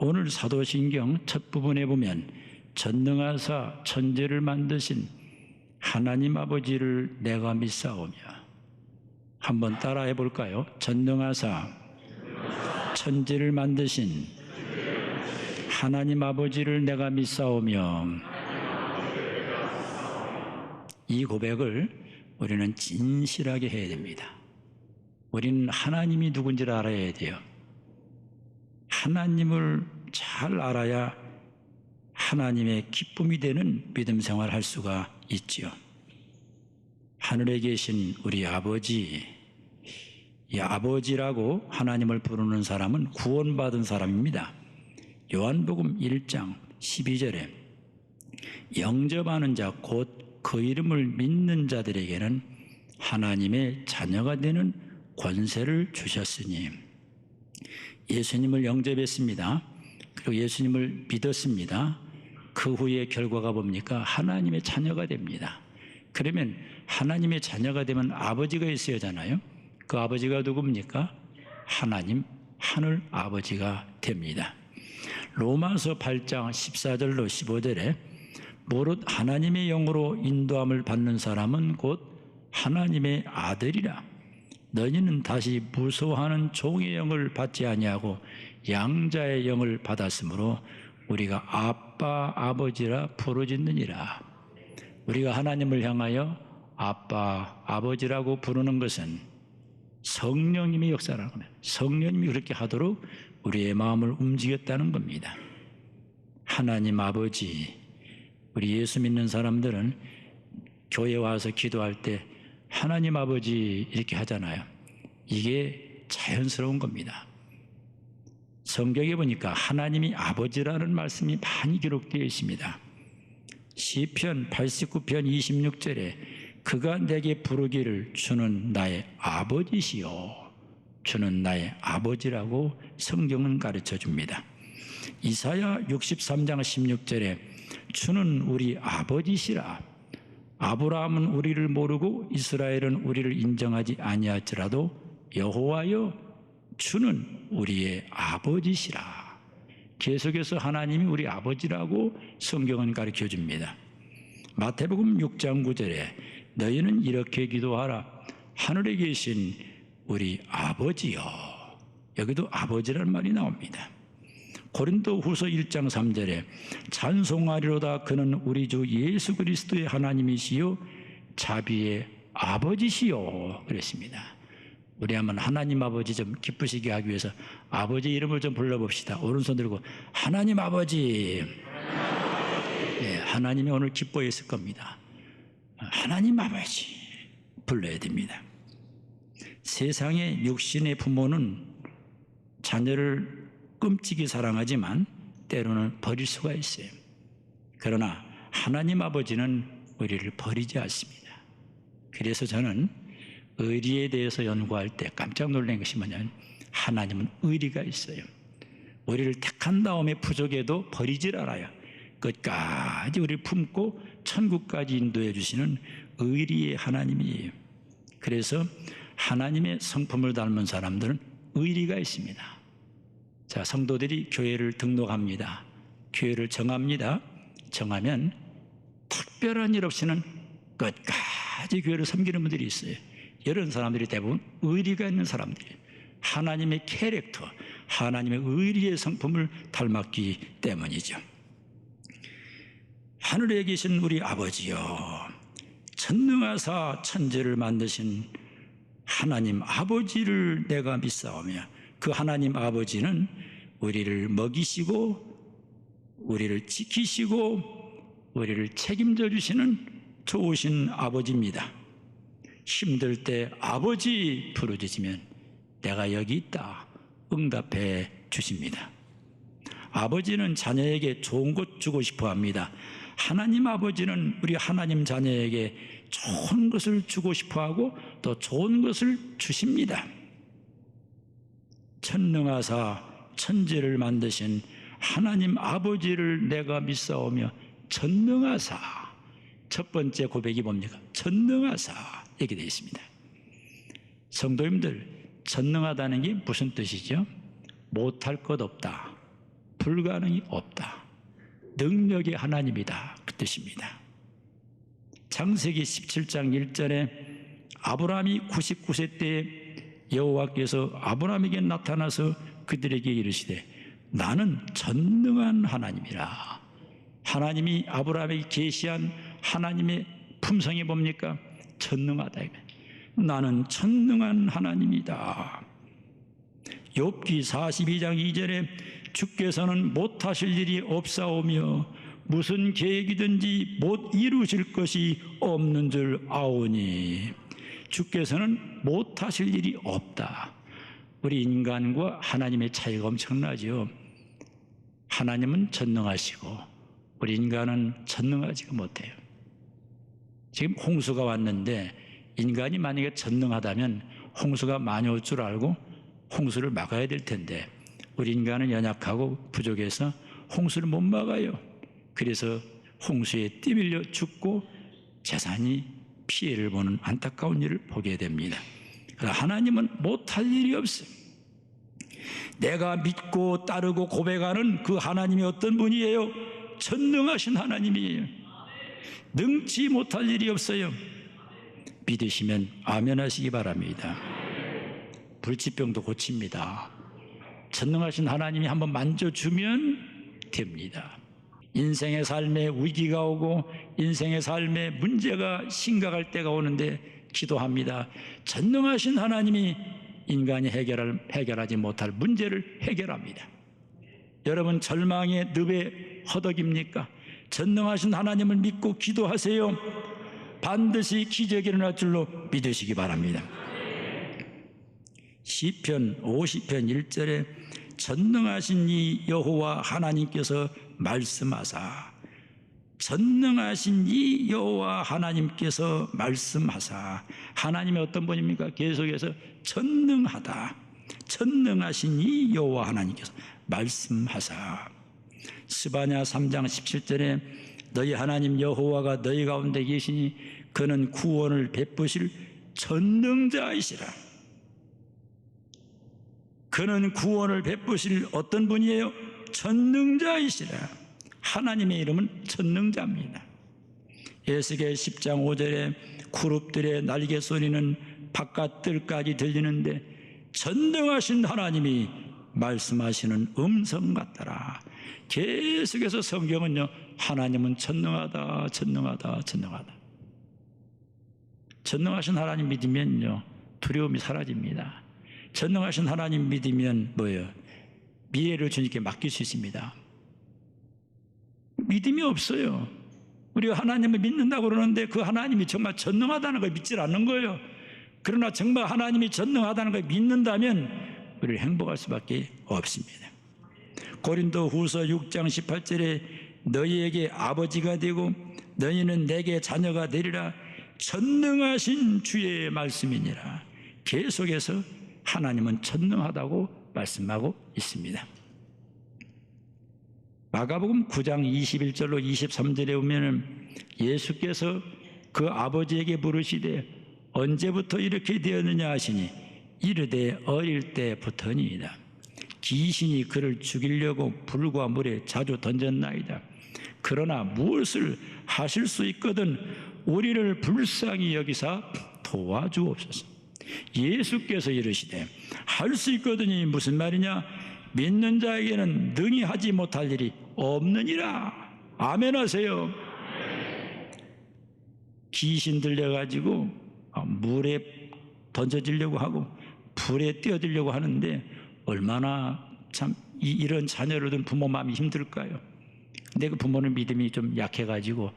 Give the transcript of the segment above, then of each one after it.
오늘 사도신경 첫 부분에 보면 전능하사 천지를 만드신 하나님 아버지를 내가 믿사오며, 한번 따라해 볼까요? 전능하사 천지를 만드신 하나님 아버지를 내가 믿사오며. 이 고백을 우리는 진실하게 해야 됩니다. 우리는 하나님이 누군지를 알아야 돼요. 하나님을 잘 알아야 하나님의 기쁨이 되는 믿음 생활을 할 수가 있지요. 하늘에 계신 우리 아버지, 이 아버지라고 하나님을 부르는 사람은 구원받은 사람입니다. 요한복음 1장 12절에 영접하는 자 곧 그 이름을 믿는 자들에게는 하나님의 자녀가 되는 권세를 주셨으니, 예수님을 영접했습니다. 그리고 예수님을 믿었습니다. 그 후에 결과가 뭡니까? 하나님의 자녀가 됩니다. 그러면 하나님의 자녀가 되면 아버지가 있어야 하잖아요. 그 아버지가 누굽니까? 하나님, 하늘 아버지가 됩니다. 로마서 8장 14절로 15절에 무릇 하나님의 영으로 인도함을 받는 사람은 곧 하나님의 아들이라. 너희는 다시 무서워하는 종의 영을 받지 아니하고 양자의 영을 받았으므로 우리가 아빠 아버지라 부르짖느니라. 우리가 하나님을 향하여 아빠 아버지라고 부르는 것은 성령님의 역사라는 겁니다. 성령님이 그렇게 하도록 우리의 마음을 움직였다는 겁니다. 하나님 아버지, 우리 예수 믿는 사람들은 교회 와서 기도할 때 하나님 아버지 이렇게 하잖아요. 이게 자연스러운 겁니다. 성경에 보니까 하나님이 아버지라는 말씀이 많이 기록되어 있습니다. 시편 89편 26절에 그가 내게 부르기를 주는 나의 아버지시요, 주는 나의 아버지라고 성경은 가르쳐 줍니다. 이사야 63장 16절에 주는 우리 아버지시라. 아브라함은 우리를 모르고 이스라엘은 우리를 인정하지 아니할지라도 여호와여 주는 우리의 아버지시라. 계속해서 하나님이 우리 아버지라고 성경은 가르쳐 줍니다. 마태복음 6장 9절에 너희는 이렇게 기도하라. 하늘에 계신 우리 아버지여. 여기도 아버지라는 말이 나옵니다. 고린도후서 1장 3절에 찬송하리로다 그는 우리 주 예수 그리스도의 하나님이시요 자비의 아버지시요 그랬습니다. 우리 한번 하나님 아버지 좀 기쁘시게 하기 위해서 아버지 이름을 좀 불러봅시다. 오른손 들고 하나님 아버지. 네, 하나님이 오늘 기뻐했을 겁니다. 하나님 아버지 불러야 됩니다. 세상의 육신의 부모는 자녀를 끔찍이 사랑하지만 때로는 버릴 수가 있어요. 그러나 하나님 아버지는 우리를 버리지 않습니다. 그래서 저는 의리에 대해서 연구할 때 깜짝 놀란 것이 뭐냐면 하나님은 의리가 있어요. 우리를 택한 다음에 부족해도 버리질 않아요. 끝까지 우리를 품고 천국까지 인도해 주시는 의리의 하나님이에요. 그래서 하나님의 성품을 닮은 사람들은 의리가 있습니다. 자, 성도들이 교회를 등록합니다. 교회를 정합니다. 정하면 특별한 일 없이는 끝까지 교회를 섬기는 분들이 있어요. 이런 사람들이 대부분 의리가 있는 사람들이에요. 하나님의 캐릭터, 하나님의 의리의 성품을 닮았기 때문이죠. 하늘에 계신 우리 아버지여, 전능하사 천지를 만드신 하나님 아버지를 내가 믿사오며, 그 하나님 아버지는 우리를 먹이시고 우리를 지키시고 우리를 책임져 주시는 좋으신 아버지입니다. 힘들 때 아버지 부르짖으면 내가 여기 있다 응답해 주십니다. 아버지는 자녀에게 좋은 것 주고 싶어 합니다. 하나님 아버지는 우리 하나님 자녀에게 좋은 것을 주고 싶어 하고 또 좋은 것을 주십니다. 전능하사 천지를 만드신 하나님 아버지를 내가 믿사오며 전능하사, 첫 번째 고백이 뭡니까? 전능하사 이렇게 되어 있습니다. 성도님들, 전능하다는 게 무슨 뜻이죠? 못할 것 없다, 불가능이 없다. 능력의 하나님이다. 그 뜻입니다. 창세기 17장 1절에 아브라함이 99세 때 여호와께서 아브라함에게 나타나서 그들에게 이르시되 나는 전능한 하나님이라. 하나님이 아브라함에게 계시한 하나님의 품성이 뭡니까? 전능하다. 나는 전능한 하나님이다. 욥기 42장 2절에 주께서는 못하실 일이 없사오며 무슨 계획이든지 못 이루실 것이 없는 줄 아오니. 주께서는 못하실 일이 없다. 우리 인간과 하나님의 차이가 엄청나죠. 하나님은 전능하시고 우리 인간은 전능하지가 못해요. 지금 홍수가 왔는데 인간이 만약에 전능하다면 홍수가 많이 올 줄 알고 홍수를 막아야 될 텐데 우리 인간은 연약하고 부족해서 홍수를 못 막아요. 그래서 홍수에 뛰밀려 죽고 재산이 피해를 보는 안타까운 일을 보게 됩니다. 그러나 하나님은 못할 일이 없어요. 내가 믿고 따르고 고백하는 그 하나님이 어떤 분이에요? 전능하신 하나님이에요. 능치 못할 일이 없어요. 믿으시면 아멘 하시기 바랍니다. 불치병도 고칩니다. 전능하신 하나님이 한번 만져주면 됩니다. 인생의 삶에 위기가 오고 인생의 삶에 문제가 심각할 때가 오는데 기도합니다. 전능하신 하나님이 인간이 해결하지 못할 문제를 해결합니다. 여러분 절망의 늪에 허덕입니까? 전능하신 하나님을 믿고 기도하세요. 반드시 기적이 일어날 줄로 믿으시기 바랍니다. 시편 50편 1절에 전능하신 이 여호와 하나님께서 말씀하사, 전능하신 이 여호와 하나님께서 말씀하사. 하나님이 어떤 분입니까? 계속해서 전능하다. 전능하신 이 여호와 하나님께서 말씀하사. 스바냐 3장 17절에 너희 하나님 여호와가 너희 가운데 계시니 그는 구원을 베푸실 전능자이시라. 그는 구원을 베푸실 어떤 분이에요? 전능자이시라. 하나님의 이름은 전능자입니다. 에스겔 10장 5절에 그룹들의 날개 소리는 바깥들까지 들리는데 전능하신 하나님이 말씀하시는 음성 같더라. 계속해서 성경은요, 하나님은 전능하다, 전능하다, 전능하다. 전능하신 하나님 믿으면요, 두려움이 사라집니다. 전능하신 하나님 믿으면 뭐예요? 미래를 주님께 맡길 수 있습니다. 믿음이 없어요. 우리가 하나님을 믿는다고 그러는데 그 하나님이 정말 전능하다는 걸 믿질 않는 거예요. 그러나 정말 하나님이 전능하다는 걸 믿는다면 우리를 행복할 수밖에 없습니다. 고린도 후서 6장 18절에 너희에게 아버지가 되고 너희는 내게 자녀가 되리라 전능하신 주의 말씀이니라. 계속해서 하나님은 전능하다고 말씀하고 있습니다. 마가복음 9장 21절로 23절에 보면 예수께서 그 아버지에게 물으시되 언제부터 이렇게 되었느냐 하시니 이르되 어릴 때부터니이다. 귀신이 그를 죽이려고 불과 물에 자주 던졌나이다. 그러나 무엇을 하실 수 있거든 우리를 불쌍히 여기사 도와주옵소서. 예수께서 이르시되 할 수 있거든이 무슨 말이냐? 믿는 자에게는 능히 하지 못할 일이 없느니라. 아멘 하세요. 귀신 들려가지고 물에 던져지려고 하고 불에 뛰어들려고 하는데 얼마나 참 이런 자녀를 둔 부모 마음이 힘들까요? 근데 그 부모는 믿음이 좀 약해가지고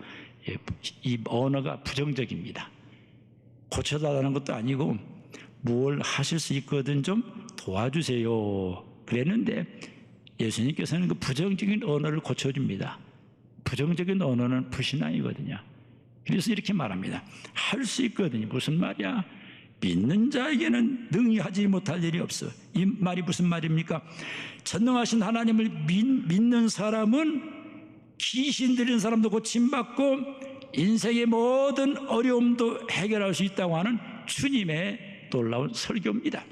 이 언어가 부정적입니다. 고쳐달라는 것도 아니고 뭘 하실 수 있거든 좀 도와주세요 그랬는데 예수님께서는 그 부정적인 언어를 고쳐줍니다. 부정적인 언어는 불신앙이거든요. 그래서 이렇게 말합니다. 할 수 있거든요. 무슨 말이야? 믿는 자에게는 능히 하지 못할 일이 없어. 이 말이 무슨 말입니까? 전능하신 하나님을 믿는 사람은 귀신 들린 사람도 고침받고 인생의 모든 어려움도 해결할 수 있다고 하는 주님의 놀라운 설교입니다.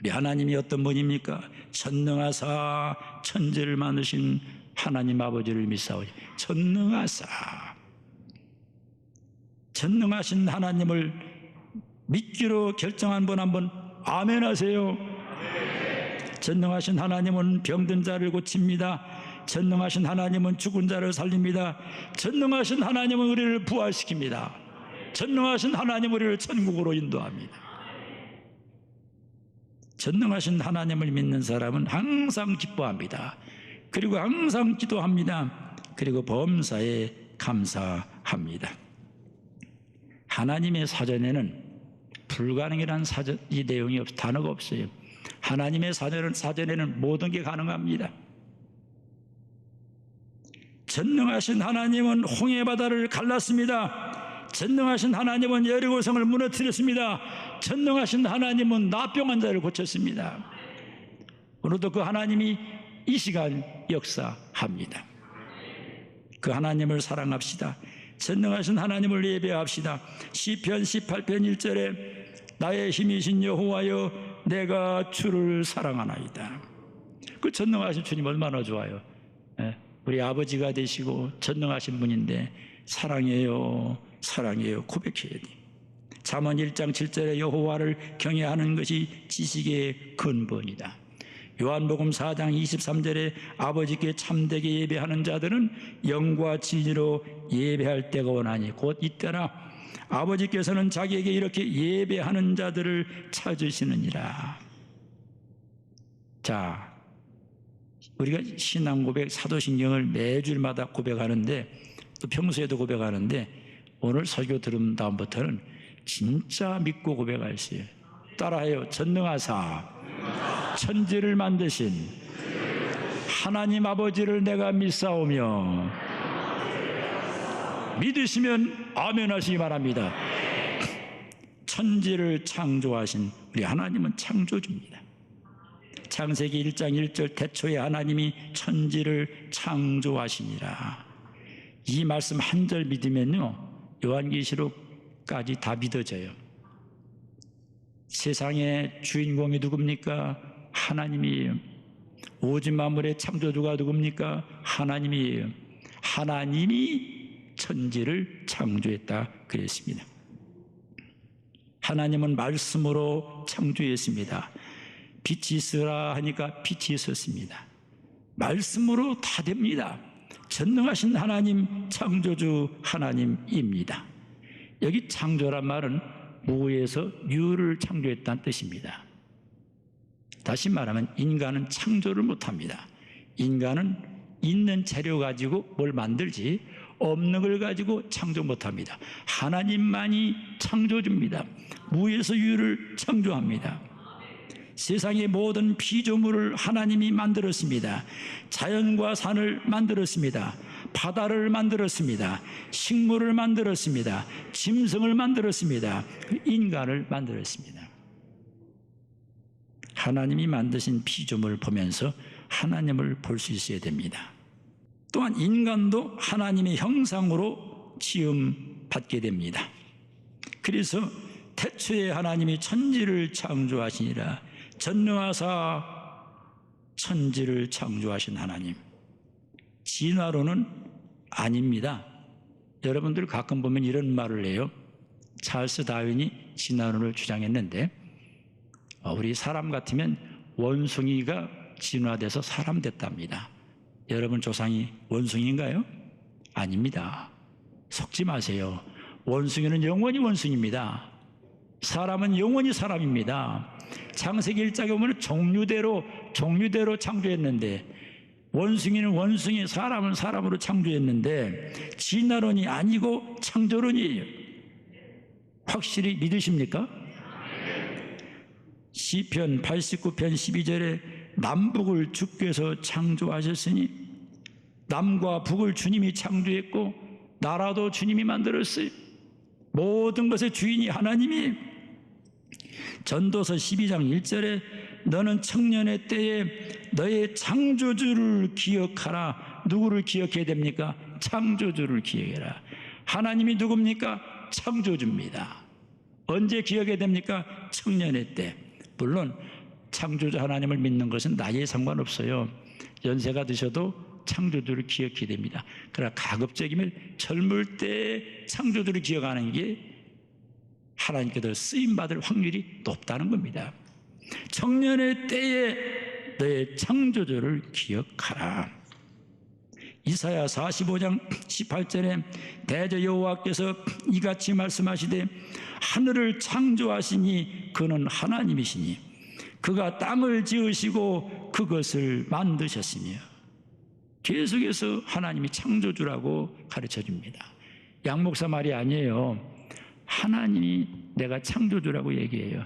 우리 하나님이 어떤 분입니까? 전능하사 천지를 만드신 하나님 아버지를 믿사오니 전능하신 하나님을 믿기로 결정한 분 한번 아멘 하세요. 전능하신 하나님은 병든 자를 고칩니다. 전능하신 하나님은 죽은 자를 살립니다. 전능하신 하나님은 우리를 부활시킵니다. 전능하신 하나님은 우리를 천국으로 인도합니다. 전능하신 하나님을 믿는 사람은 항상 기뻐합니다. 그리고 항상 기도합니다. 그리고 범사에 감사합니다. 하나님의 사전에는 불가능이라는 이 내용이 단어가 없어요. 하나님의 사전에는 모든 게 가능합니다. 전능하신 하나님은 홍해바다를 갈랐습니다. 전능하신 하나님은 여리고성을 무너뜨렸습니다. 전능하신 하나님은 나병한 자를 고쳤습니다. 오늘도 그 하나님이 이 시간 역사합니다. 그 하나님을 사랑합시다. 전능하신 하나님을 예배합시다. 시편 18편 1절에 나의 힘이신 여호와여 내가 주를 사랑하나이다. 그 전능하신 주님 얼마나 좋아요. 우리 아버지가 되시고 전능하신 분인데 사랑해요 고백해야 돼. 잠언 1장 7절에 여호와를 경외하는 것이 지식의 근본이다. 요한복음 4장 23절에 아버지께 참되게 예배하는 자들은 영과 진리로 예배할 때가 오나니 곧 이때라 아버지께서는 자기에게 이렇게 예배하는 자들을 찾으시느니라. 자, 우리가 신앙 고백 사도신경을 매주일마다 고백하는데 또 평소에도 고백하는데 오늘 설교 들은 다음부터는 진짜 믿고 고백하세요. 따라해요. 전능하사 천지를 만드신 하나님 아버지를 내가 믿사오며 믿으시면 아멘 하시기 바랍니다. 천지를 창조하신 우리 하나님은 창조주입니다. 창세기 1장 1절 태초에 하나님이 천지를 창조하시니라. 이 말씀 한 절 믿으면요 요한계시록까지 다 믿어져요. 세상의 주인공이 누굽니까? 하나님이에요. 오직 만물의 창조주가 누굽니까? 하나님이에요. 하나님이 천지를 창조했다 그랬습니다. 하나님은 말씀으로 창조했습니다. 빛이 있으라 하니까 빛이 있었습니다. 말씀으로 다 됩니다. 전능하신 하나님, 창조주 하나님입니다. 여기 창조란 말은 무에서 유를 창조했다는 뜻입니다. 다시 말하면 인간은 창조를 못합니다. 인간은 있는 재료 가지고 뭘 만들지 없는 걸 가지고 창조 못합니다. 하나님만이 창조주입니다. 무에서 유를 창조합니다. 세상의 모든 피조물을 하나님이 만들었습니다. 자연과 산을 만들었습니다. 바다를 만들었습니다. 식물을 만들었습니다. 짐승을 만들었습니다. 인간을 만들었습니다. 하나님이 만드신 피조물을 보면서 하나님을 볼 수 있어야 됩니다. 또한 인간도 하나님의 형상으로 지음받게 됩니다. 그래서 태초에 하나님이 천지를 창조하시니라. 전능하사 천지를 창조하신 하나님. 진화론은 아닙니다. 여러분들 가끔 보면 이런 말을 해요. 찰스 다윈이 진화론을 주장했는데 우리 사람 같으면 원숭이가 진화돼서 사람 됐답니다. 여러분 조상이 원숭이인가요? 아닙니다. 속지 마세요. 원숭이는 영원히 원숭이입니다. 사람은 영원히 사람입니다. 창세기 1장에 보면 종류대로 창조했는데 원숭이는 원숭이, 사람은 사람으로 창조했는데 진화론이 아니고 창조론이에요. 확실히 믿으십니까? 시편 89편 12절에 남북을 주께서 창조하셨으니 남과 북을 주님이 창조했고 나라도 주님이 만들었어요. 모든 것의 주인이 하나님이에요. 전도서 12장 1절에 너는 청년의 때에 너의 창조주를 기억하라. 누구를 기억해야 됩니까? 창조주를 기억해라. 하나님이 누굽니까? 창조주입니다. 언제 기억해야 됩니까? 청년의 때. 물론 창조주 하나님을 믿는 것은 나이에 상관없어요. 연세가 드셔도 창조주를 기억해야 됩니다. 그러나 가급적이면 젊을 때 창조주를 기억하는 게 하나님께서 쓰임받을 확률이 높다는 겁니다. 청년의 때에 너의 창조주를 기억하라. 이사야 45장 18절에 대저 여호와께서 이같이 말씀하시되 하늘을 창조하시니 그는 하나님이시니 그가 땅을 지으시고 그것을 만드셨으며, 계속해서 하나님이 창조주라고 가르쳐줍니다. 양목사 말이 아니에요. 하나님이 내가 창조주라고 얘기해요.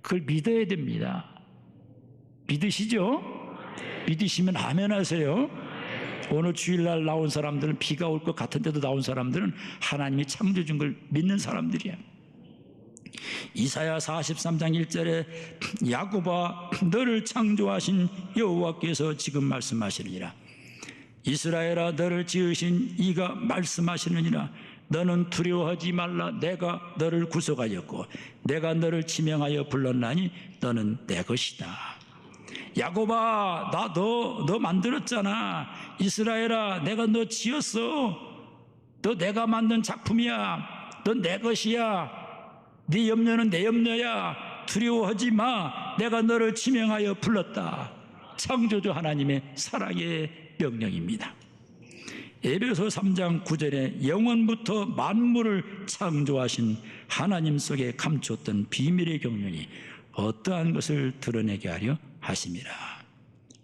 그걸 믿어야 됩니다. 믿으시죠? 믿으시면 아멘 하세요. 오늘 주일날 나온 사람들은 비가 올 것 같은데도 나온 사람들은 하나님이 창조주인 걸 믿는 사람들이야. 이사야 43장 1절에 야곱아 너를 창조하신 여호와께서 지금 말씀하시느니라. 이스라엘아 너를 지으신 이가 말씀하시느니라. 너는 두려워하지 말라. 내가 너를 구속하였고 내가 너를 지명하여 불렀나니 너는 내 것이다. 야곱아 너 만들었잖아. 이스라엘아 내가 너 지었어. 너 내가 만든 작품이야. 너 내 것이야. 네 염려는 내 염려야. 두려워하지 마. 내가 너를 지명하여 불렀다. 창조주 하나님의 사랑의 명령입니다. 에베소 3장 9절에 영원부터 만물을 창조하신 하나님 속에 감췄던 비밀의 경륜이 어떠한 것을 드러내게 하려 하심이라.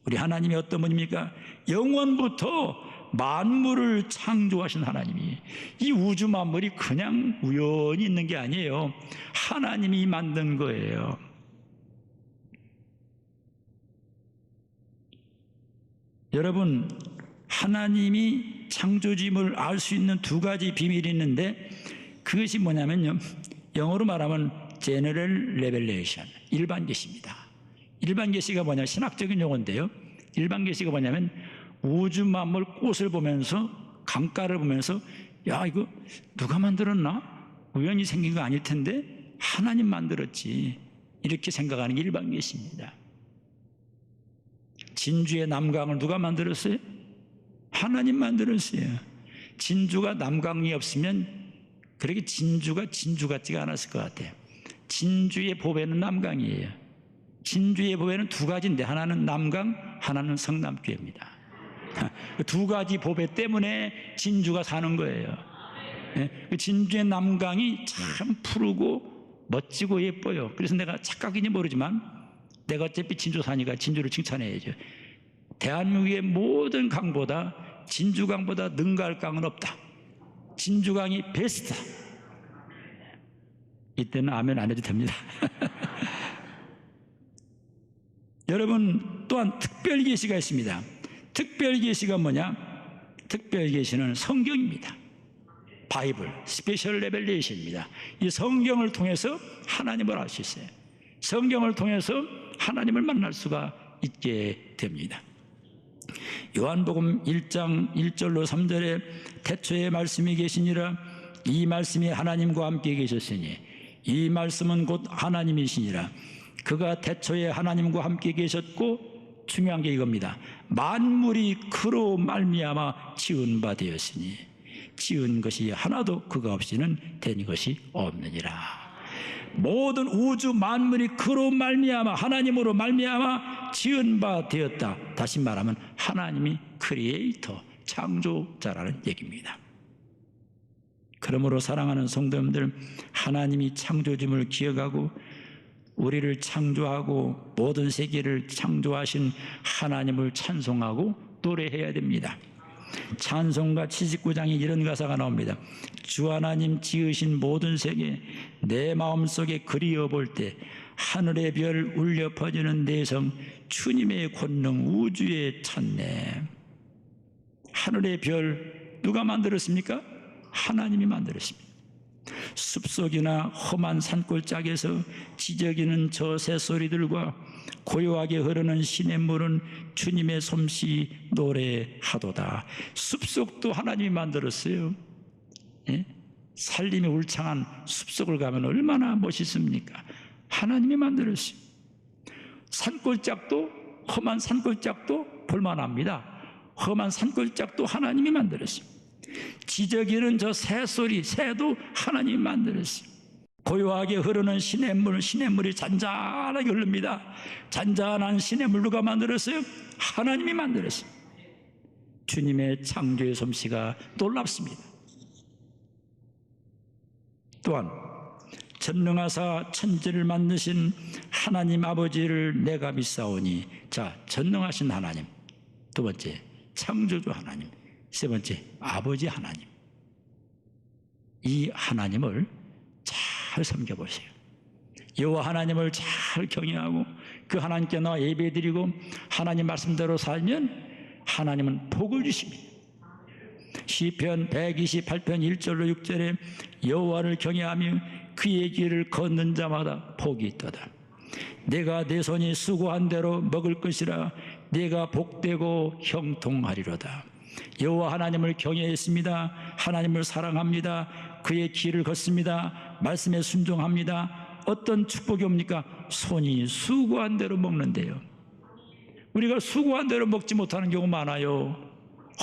우리 하나님이 어떤 분입니까? 영원부터 만물을 창조하신 하나님이, 이 우주 만물이 그냥 우연히 있는 게 아니에요. 하나님이 만든 거예요. 여러분, 하나님이 창조주임을 알 수 있는 두 가지 비밀이 있는데 그것이 뭐냐면요, 영어로 말하면 General Revelation, 일반 계시입니다. 일반 계시가 뭐냐, 신학적인 용어인데요, 일반 계시가 뭐냐면 우주 만물 꽃을 보면서, 강가를 보면서 야 이거 누가 만들었나? 우연히 생긴 거 아닐 텐데 하나님 만들었지, 이렇게 생각하는 게 일반 계시입니다. 진주의 남강을 누가 만들었어요? 하나님 만들었어요. 진주가 남강이 없으면 그렇게 진주가 진주 같지가 않았을 것 같아요. 진주의 보배는 남강이에요. 진주의 보배는 두 가지인데 하나는 남강, 하나는 성남교회입니다. 두 가지 보배 때문에 진주가 사는 거예요. 진주의 남강이 참 푸르고 멋지고 예뻐요. 그래서 내가 착각인지 모르지만 내가 어차피 진주 사니까 진주를 칭찬해야죠. 대한민국의 모든 강보다 진주강보다 능가할 강은 없다. 진주강이 베스트다. 이때는 아멘 안 해도 됩니다. 여러분, 또한 특별계시가 있습니다. 특별계시가 뭐냐? 특별계시는 성경입니다. 바이블, 스페셜 레벨레이션입니다. 이 성경을 통해서 하나님을 알 수 있어요. 성경을 통해서 하나님을 만날 수가 있게 됩니다. 요한복음 1장 1절로 3절에 태초에 말씀이 계시니라. 이 말씀이 하나님과 함께 계셨으니 이 말씀은 곧 하나님이시니라. 그가 태초에 하나님과 함께 계셨고, 중요한 게 이겁니다. 만물이 그로 말미암아 지은 바 되었으니 지은 것이 하나도 그가 없이는 된 것이 없느니라. 모든 우주 만물이 그로 말미암아, 하나님으로 말미암아 지은 바 되었다. 다시 말하면 하나님이 크리에이터, 창조자라는 얘기입니다. 그러므로 사랑하는 성도님들, 하나님이 창조주임을 기억하고 우리를 창조하고 모든 세계를 창조하신 하나님을 찬송하고 노래해야 됩니다. 찬송가 79장에 이런 가사가 나옵니다. 주 하나님 지으신 모든 세계 내 마음속에 그리워 볼 때 하늘의 별 울려 퍼지는 내성 주님의 권능 우주에 찾네. 하늘의 별 누가 만들었습니까? 하나님이 만들었습니다. 숲속이나 험한 산골짜기에서 지저귀는 저 새소리들과 고요하게 흐르는 시냇물은 주님의 솜씨 노래하도다. 숲속도 하나님이 만들었어요. 예? 산림이 울창한 숲속을 가면 얼마나 멋있습니까? 하나님이 만들었어요. 산골짜기도, 험한 산골짜기도 볼만합니다. 험한 산골짜기도 하나님이 만들었어요. 지저귀는 저 새소리, 새도 하나님이 만들었어요. 고요하게 흐르는 시냇물이 잔잔하게 흐릅니다. 잔잔한 시냇물 누가 만들었어요? 하나님이 만들었어요. 주님의 창조의 솜씨가 놀랍습니다. 또한 전능하사 천지를 만드신 하나님 아버지를 내가 믿사오니. 자, 전능하신 하나님. 두 번째, 창조주 하나님. 세 번째, 아버지 하나님. 이 하나님을 잘 섬겨보세요. 여호와 하나님을 잘 경외하고 그 하나님께 나와 예배드리고 하나님 말씀대로 살면 하나님은 복을 주십니다. 시편 128편 1절로 6절에 여호와를 경외하며 그의 길을 걷는 자마다 복이 있도다. 내가 내 손이 수고한 대로 먹을 것이라. 내가 복되고 형통하리로다. 여호와 하나님을 경외했습니다. 하나님을 사랑합니다. 그의 길을 걷습니다. 말씀에 순종합니다. 어떤 축복이 옵니까? 손이 수고한 대로 먹는데요. 우리가 수고한 대로 먹지 못하는 경우 많아요.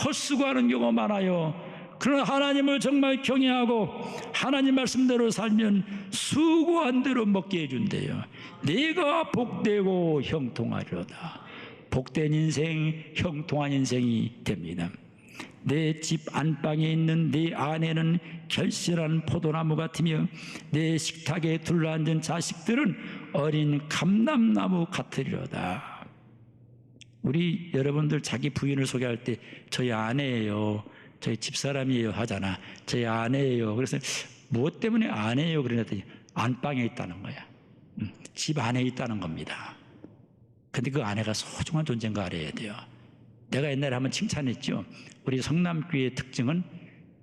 헛수고하는 경우가 많아요. 그러나 하나님을 정말 경외하고 하나님 말씀대로 살면 수고한 대로 먹게 해준대요. 내가 복되고 형통하리로다. 복된 인생, 형통한 인생이 됩니다. 내 집 안방에 있는 내 아내는 결실한 포도나무 같으며 내 식탁에 둘러앉은 자식들은 어린 감람나무 같으리로다. 우리 여러분들 자기 부인을 소개할 때 저희 아내예요, 저희 집사람이에요 하잖아. 저희 아내예요. 그래서 무엇 때문에 아내예요 그러더니 안방에 있다는 거야. 집 안에 있다는 겁니다. 근데 그 아내가 소중한 존재인 거 알아야 돼요. 내가 옛날에 한번 칭찬했죠. 우리 성남교회의 특징은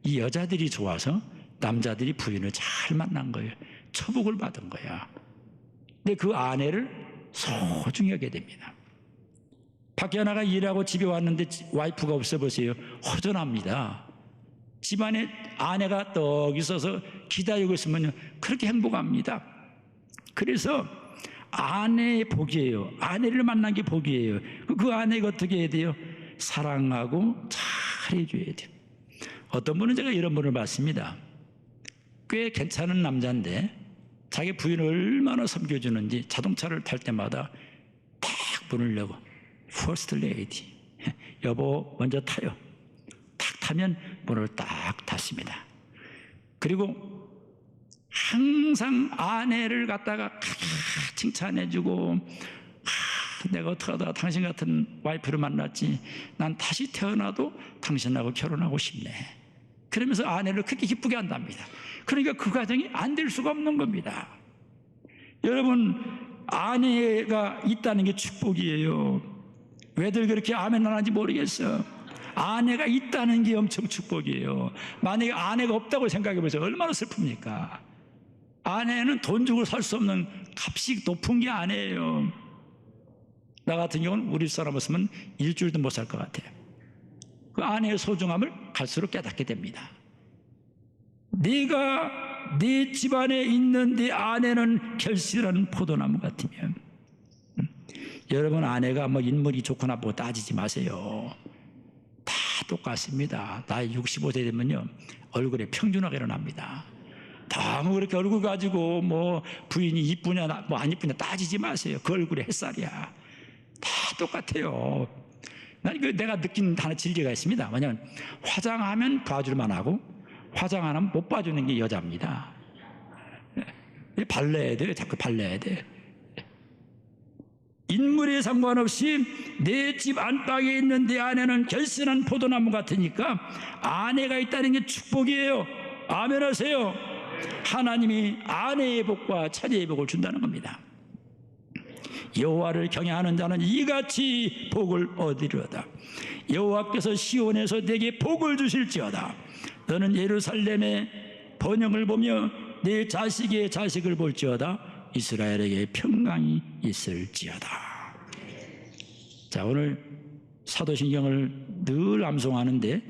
이 여자들이 좋아서 남자들이 부인을 잘 만난 거예요. 처복을 받은 거야. 근데 그 아내를 소중히 하게 됩니다. 밖에 나가 일하고 집에 왔는데 와이프가 없어 보세요. 허전합니다. 집안에 아내가 떡 있어서 기다리고 있으면 그렇게 행복합니다. 그래서 아내의 복이에요. 아내를 만난 게 복이에요. 그 아내가 어떻게 해야 돼요? 사랑하고 잘 해줘야 돼요. 어떤 분은 제가 이런 분을 봤습니다. 꽤 괜찮은 남자인데 자기 부인을 얼마나 섬겨주는지 자동차를 탈 때마다 딱 문을 열고 First Lady, 여보 먼저 타요. 탁 타면 문을 딱 닫습니다. 그리고 항상 아내를 갖다가 칭찬해주고, 내가 어떻게 하다가 당신 같은 와이프를 만났지, 난 다시 태어나도 당신하고 결혼하고 싶네. 그러면서 아내를 그렇게 기쁘게 한답니다. 그러니까 그 가정이 안 될 수가 없는 겁니다. 여러분, 아내가 있다는 게 축복이에요. 왜들 그렇게 아멘 안 하는지 모르겠어. 아내가 있다는 게 엄청 축복이에요. 만약에 아내가 없다고 생각해 보세요. 얼마나 슬픕니까? 아내는 돈 주고 살 수 없는 값이 높은 게 아니에요. 나 같은 경우는 우리 사람 없으면 일주일도 못 살 것 같아요. 그 아내의 소중함을 갈수록 깨닫게 됩니다. 네가 네 집안에 있는 네 아내는 결실한 포도나무 같으면, 여러분 아내가 뭐 인물이 좋거나 뭐 따지지 마세요. 다 똑같습니다. 나이 65세 되면요 얼굴에 평준화가 일어납니다. 너무 그렇게 얼굴 가지고 뭐 부인이 이쁘냐 뭐 안 이쁘냐 따지지 마세요. 그 얼굴에 햇살이야. 다 똑같아요. 내가 느낀 하나 진리가 있습니다. 왜냐하면 화장하면 봐줄만 하고 화장 안 하면 못 봐주는 게 여자입니다. 발라야 돼요. 자꾸 발라야 돼. 인물에 상관없이 내 집 안방에 있는 내 아내는 결실한 포도나무 같으니까 아내가 있다는 게 축복이에요. 아멘 하세요. 하나님이 아내의 복과 처제의 복을 준다는 겁니다. 여호와를 경외하는 자는 이같이 복을 얻으리로다. 여호와께서 시온에서 내게 복을 주실지어다. 너는 예루살렘의 번영을 보며 내 자식의 자식을 볼지어다. 이스라엘에게 평강이 있을지어다. 자, 오늘 사도신경을 늘 암송하는데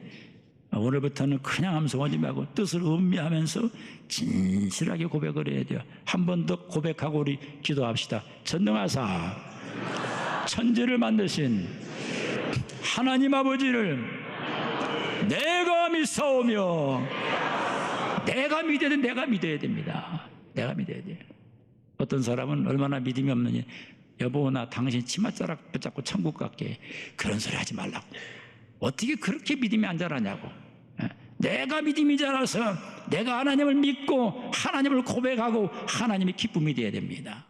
오늘부터는 그냥 암송하지 말고 뜻을 음미하면서 진실하게 고백을 해야 돼요. 한 번 더 고백하고 우리 기도합시다. 전능하사 천지를 만드신 하나님 아버지를 내가 믿사오며, 내가 믿어야 돼. 내가 믿어야 됩니다. 내가 믿어야 돼. 어떤 사람은 얼마나 믿음이 없느냐, 여보 나 당신 치맛자락 붙잡고 천국 갈게, 그런 소리 하지 말라고. 어떻게 그렇게 믿음이 안 자라냐고. 내가 믿음이 자라서 내가 하나님을 믿고 하나님을 고백하고 하나님의 기쁨이 되어야 됩니다.